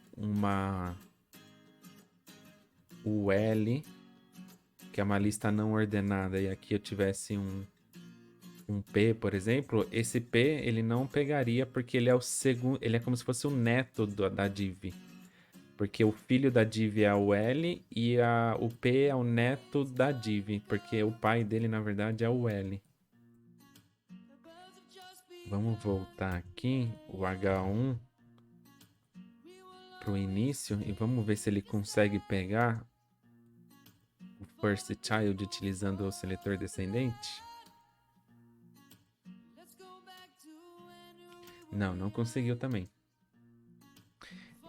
o L, que é uma lista não ordenada, e aqui eu tivesse um P, por exemplo, esse P ele não pegaria porque ele é o segundo, ele é como se fosse o neto da div. Porque o filho da div é o L e o P é o neto da div, porque o pai dele na verdade é o L. Vamos voltar aqui o H1 para o início e vamos ver se ele consegue pegar o first child utilizando o seletor descendente. Não, não conseguiu também.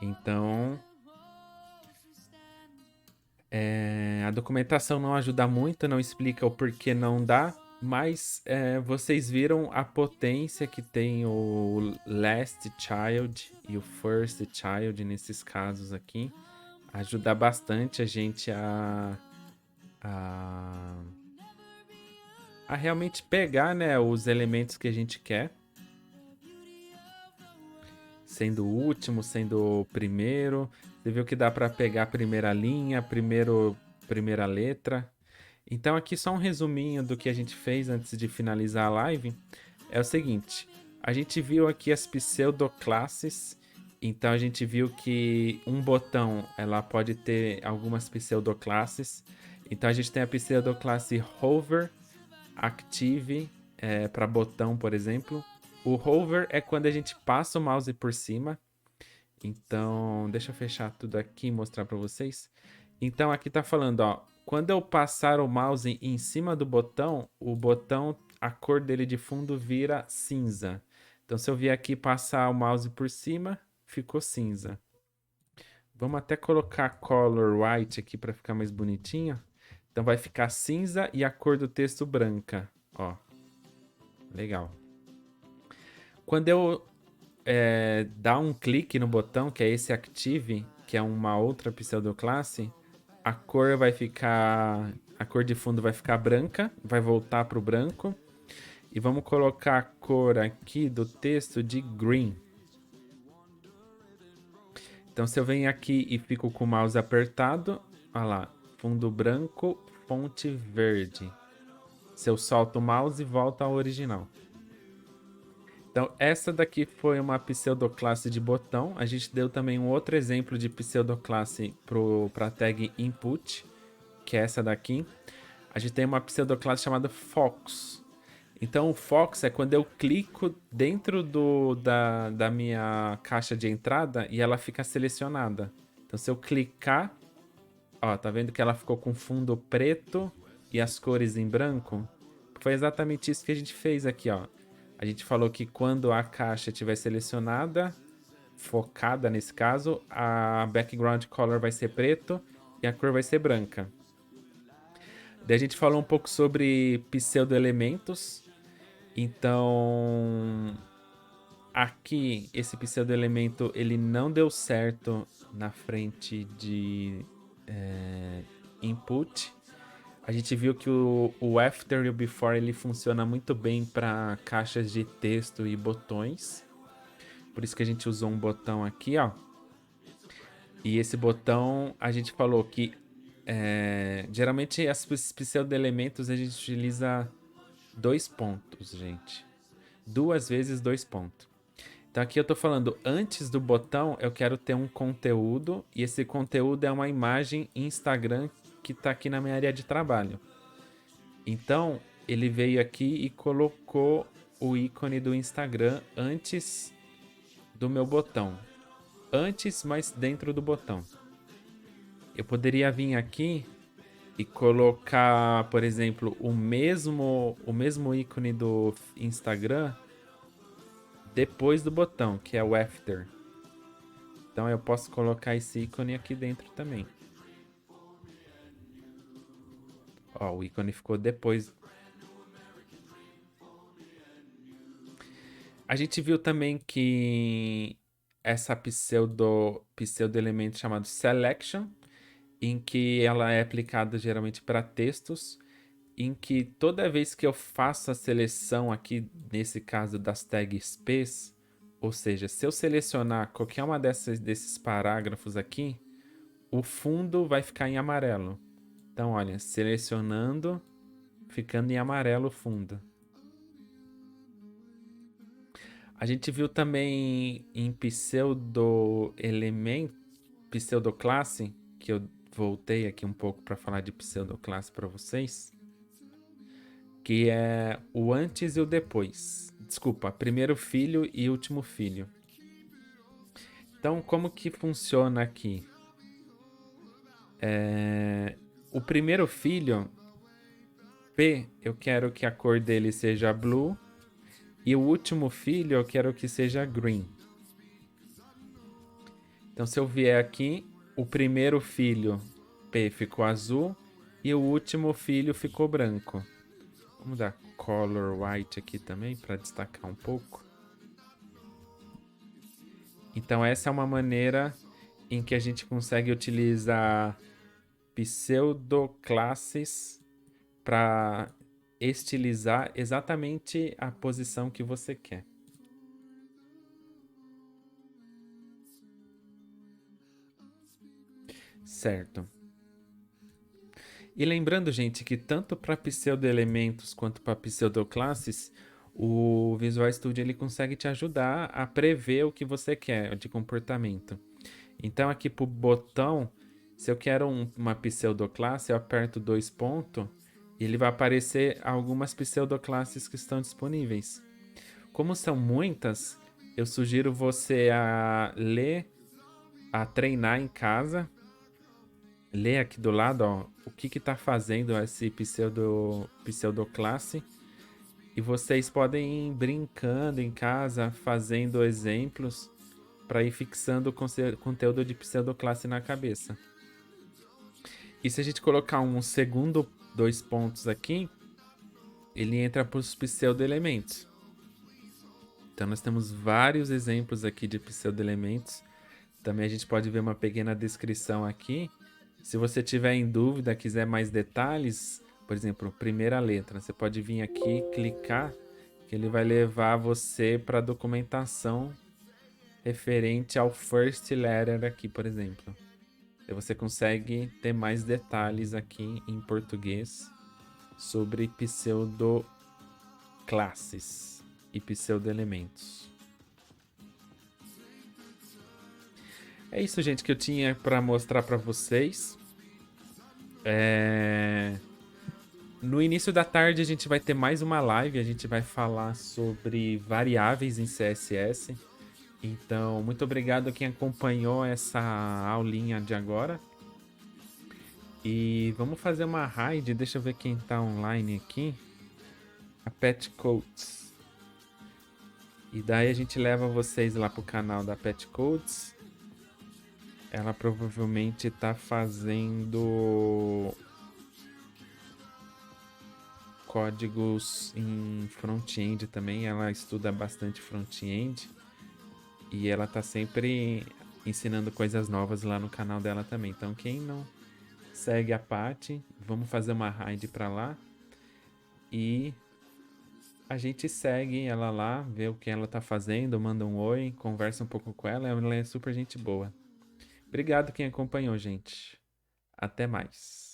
Então, a documentação não ajuda muito, não explica o porquê não dá, mas vocês viram a potência que tem o last child e o first child nesses casos aqui. Ajuda bastante a gente a realmente pegar, né, os elementos que a gente quer. Sendo o último, sendo o primeiro. Você viu que dá para pegar a primeira linha, primeira letra. Então aqui só um resuminho do que a gente fez antes de finalizar a live. É o seguinte, a gente viu aqui as pseudoclasses. Então a gente viu que um botão ela pode ter algumas pseudoclasses. Então a gente tem a pseudoclasse hover, active, para botão, por exemplo. O hover é quando a gente passa o mouse por cima. Então, deixa eu fechar tudo aqui e mostrar para vocês. Então, aqui tá falando, ó, quando eu passar o mouse em cima do botão, o botão, a cor dele de fundo vira cinza. Então, se eu vier aqui passar o mouse por cima, ficou cinza. Vamos até colocar color white aqui para ficar mais bonitinho. Então, vai ficar cinza e a cor do texto branca, ó. Legal. Quando eu dar um clique no botão, que é esse Active, que é uma outra pseudoclasse, a cor de fundo vai ficar branca, vai voltar para o branco. E vamos colocar a cor aqui do texto de green. Então, se eu venho aqui e fico com o mouse apertado, olha lá, fundo branco, fonte verde. Se eu solto o mouse, volta ao original. Então, essa daqui foi uma pseudoclasse de botão. A gente deu também um outro exemplo de pseudoclasse para a tag input, que é essa daqui. A gente tem uma pseudoclasse chamada fox. Então, o fox é quando eu clico dentro da minha caixa de entrada e ela fica selecionada. Então, se eu clicar, ó, tá vendo que ela ficou com fundo preto e as cores em branco? Foi exatamente isso que a gente fez aqui, ó. A gente falou que quando a caixa estiver selecionada, focada nesse caso, a background color vai ser preto e a cor vai ser branca. Daí a gente falou um pouco sobre pseudoelementos. Então, aqui esse pseudoelemento ele não deu certo na frente de input. A gente viu que o after e o before ele funciona muito bem para caixas de texto e botões. Por isso que a gente usou um botão aqui, ó. E esse botão, a gente falou que geralmente esses pseudo-elementos a gente utiliza 2 pontos, gente. 2 vezes 2 pontos. Então aqui eu tô falando, antes do botão, eu quero ter um conteúdo, e esse conteúdo é uma imagem Instagram que tá aqui na minha área de trabalho. Então, ele veio aqui e colocou o ícone do Instagram antes do meu botão. Antes, mas dentro do botão. Eu poderia vir aqui e colocar, por exemplo, o mesmo ícone do Instagram depois do botão, que é o after. Então eu posso colocar esse ícone aqui dentro também. Ó, o ícone ficou depois. A gente viu também que essa pseudo-elemento chamado selection, em que ela é aplicada geralmente para textos, em que toda vez que eu faço a seleção aqui, nesse caso das tags space, ou seja, se eu selecionar qualquer uma desses parágrafos aqui, o fundo vai ficar em amarelo. Então, olha, selecionando, ficando em amarelo o fundo. A gente viu também em pseudoclasse, que eu voltei aqui um pouco para falar de pseudoclasse para vocês, que é o antes e o depois. Desculpa, primeiro filho e último filho. Então, como que funciona aqui? O primeiro filho, P, eu quero que a cor dele seja blue, e o último filho eu quero que seja green. Então, se eu vier aqui, o primeiro filho, P, ficou azul, e o último filho ficou branco. Vamos dar color white aqui também, para destacar um pouco. Então, essa é uma maneira em que a gente consegue utilizar pseudoclasses para estilizar exatamente a posição que você quer. Certo. E lembrando, gente, que tanto para pseudo-elementos quanto para pseudoclasses, o Visual Studio ele consegue te ajudar a prever o que você quer de comportamento. Então, aqui para o botão, se eu quero uma pseudoclasse, eu aperto 2 pontos e ele vai aparecer algumas pseudoclasses que estão disponíveis. Como são muitas, eu sugiro você a ler, a treinar em casa. Ler aqui do lado, ó, o que está fazendo esse pseudoclasse. E vocês podem ir brincando em casa, fazendo exemplos para ir fixando o conteúdo de pseudoclasse na cabeça. E se a gente colocar um segundo 2 pontos aqui, ele entra para os pseudo-elementos. Então nós temos vários exemplos aqui de pseudo-elementos. Também a gente pode ver uma pequena descrição aqui. Se você tiver em dúvida, quiser mais detalhes, por exemplo, primeira letra, você pode vir aqui, clicar, que ele vai levar você para a documentação referente ao first letter aqui, por exemplo. E você consegue ter mais detalhes aqui em português sobre pseudoclasses e pseudo-elementos. É isso, gente, que eu tinha para mostrar para vocês. No início da tarde a gente vai ter mais uma live. A gente vai falar sobre variáveis em CSS. Então, muito obrigado a quem acompanhou essa aulinha de agora. E vamos fazer uma raid. Deixa eu ver quem tá online aqui. A Pet Codes. E daí a gente leva vocês lá pro canal da Pet Codes. Ela provavelmente tá fazendo códigos em front-end também. Ela estuda bastante front-end. E ela tá sempre ensinando coisas novas lá no canal dela também. Então quem não segue a Paty, vamos fazer uma raid pra lá. E A gente segue ela lá, vê o que ela tá fazendo, manda um oi, conversa um pouco com ela, ela é super gente boa. Obrigado quem acompanhou, gente. Até mais.